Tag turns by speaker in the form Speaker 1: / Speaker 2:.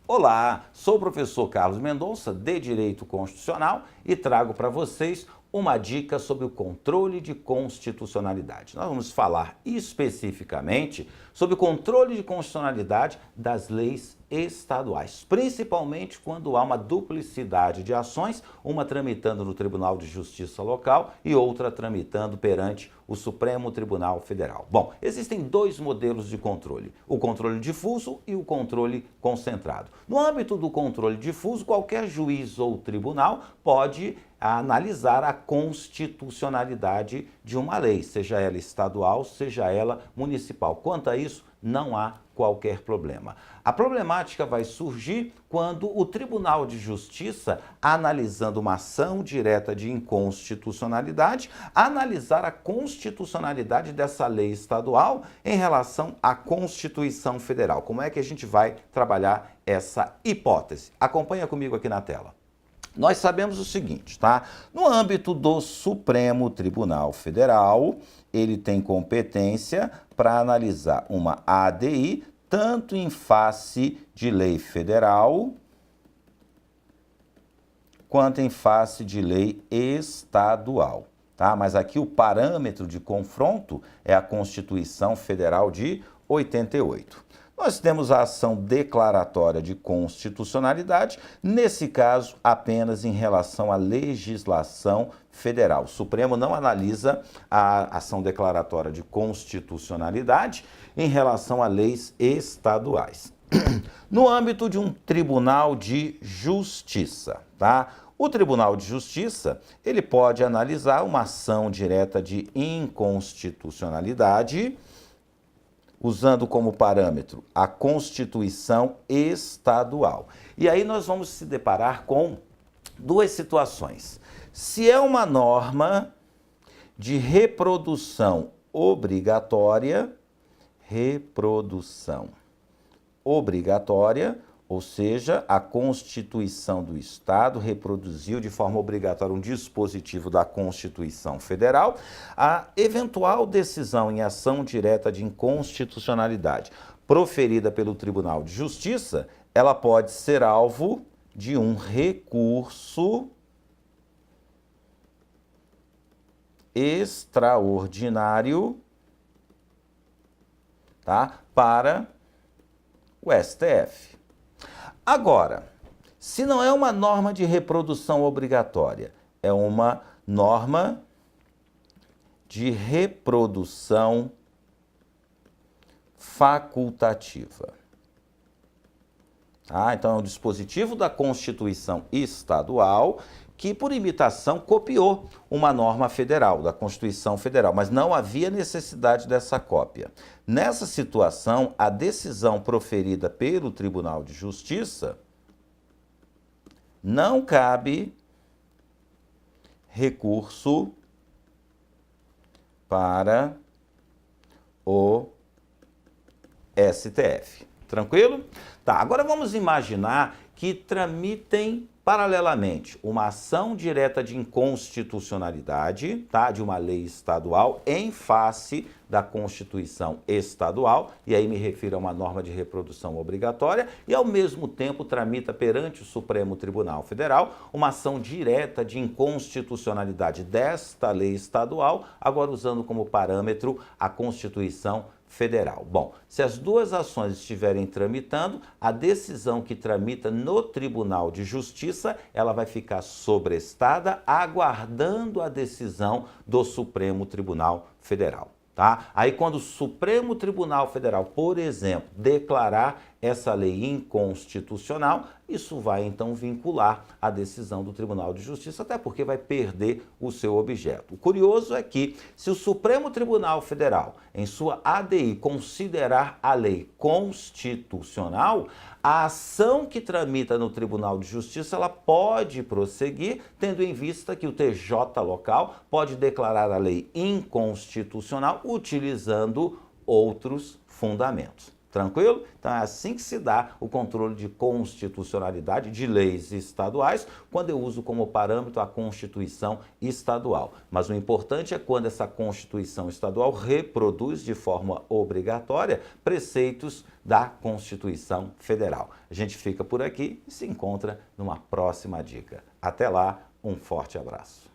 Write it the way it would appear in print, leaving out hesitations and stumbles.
Speaker 1: Olá, sou o professor Carlos Mendonça, de Direito Constitucional, e trago para vocês uma dica sobre o controle de constitucionalidade. Nós vamos falar especificamente sobre o controle de constitucionalidade das leis estaduais, principalmente quando há uma duplicidade de ações, uma tramitando no Tribunal de Justiça local e outra tramitando perante o Supremo Tribunal Federal. Bom, existem dois modelos de controle, o controle difuso e o controle concentrado. No âmbito do controle difuso, qualquer juiz ou tribunal pode analisar a constitucionalidade de uma lei, seja ela estadual, seja ela municipal. Quanto a isso, não há qualquer problema. A problemática vai surgir quando o Tribunal de Justiça, analisando uma ação direta de inconstitucionalidade, analisar a constitucionalidade dessa lei estadual em relação à Constituição Federal. Como é que a gente vai trabalhar essa hipótese? Acompanha comigo aqui na tela. Nós sabemos o seguinte, tá? No âmbito do Supremo Tribunal Federal, ele tem competência para analisar uma ADI, tanto em face de lei federal, quanto em face de lei estadual, tá? Mas aqui o parâmetro de confronto é a Constituição Federal de 88. Nós temos a ação declaratória de constitucionalidade, nesse caso apenas em relação à legislação federal. O Supremo não analisa a ação declaratória de constitucionalidade em relação a leis estaduais. No âmbito de um Tribunal de Justiça, tá? O Tribunal de Justiça, ele pode analisar uma ação direta de inconstitucionalidade, usando como parâmetro a Constituição Estadual. E aí nós vamos se deparar com duas situações. Se é uma norma de reprodução obrigatória, ou seja, a Constituição do Estado reproduziu de forma obrigatória um dispositivo da Constituição Federal, a eventual decisão em ação direta de inconstitucionalidade proferida pelo Tribunal de Justiça, ela pode ser alvo de um recurso extraordinário, tá? Para o STF. Agora, se não é uma norma de reprodução obrigatória, é uma norma de reprodução facultativa. Tá? Então, é um dispositivo da Constituição Estadual que, por imitação, copiou uma norma federal, da Constituição Federal, mas não havia necessidade dessa cópia. Nessa situação, a decisão proferida pelo Tribunal de Justiça não cabe recurso para o STF. Tranquilo? Tá, agora vamos imaginar que tramitem paralelamente uma ação direta de inconstitucionalidade, tá, de uma lei estadual em face da Constituição Estadual, e aí me refiro a uma norma de reprodução obrigatória, e ao mesmo tempo tramita perante o Supremo Tribunal Federal uma ação direta de inconstitucionalidade desta lei estadual, agora usando como parâmetro a Constituição Federal. Bom, se as duas ações estiverem tramitando, a decisão que tramita no Tribunal de Justiça, ela vai ficar sobrestada, aguardando a decisão do Supremo Tribunal Federal. Tá? Aí quando o Supremo Tribunal Federal, por exemplo, declarar essa lei inconstitucional, isso vai então vincular a decisão do Tribunal de Justiça, até porque vai perder o seu objeto. O curioso é que, se o Supremo Tribunal Federal, em sua ADI, considerar a lei constitucional, a ação que tramita no Tribunal de Justiça, ela pode prosseguir, tendo em vista que o TJ local pode declarar a lei inconstitucional utilizando outros fundamentos. Tranquilo? Então é assim que se dá o controle de constitucionalidade de leis estaduais, quando eu uso como parâmetro a Constituição estadual. Mas o importante é quando essa Constituição estadual reproduz de forma obrigatória preceitos da Constituição Federal. A gente fica por aqui e se encontra numa próxima dica. Até lá, um forte abraço.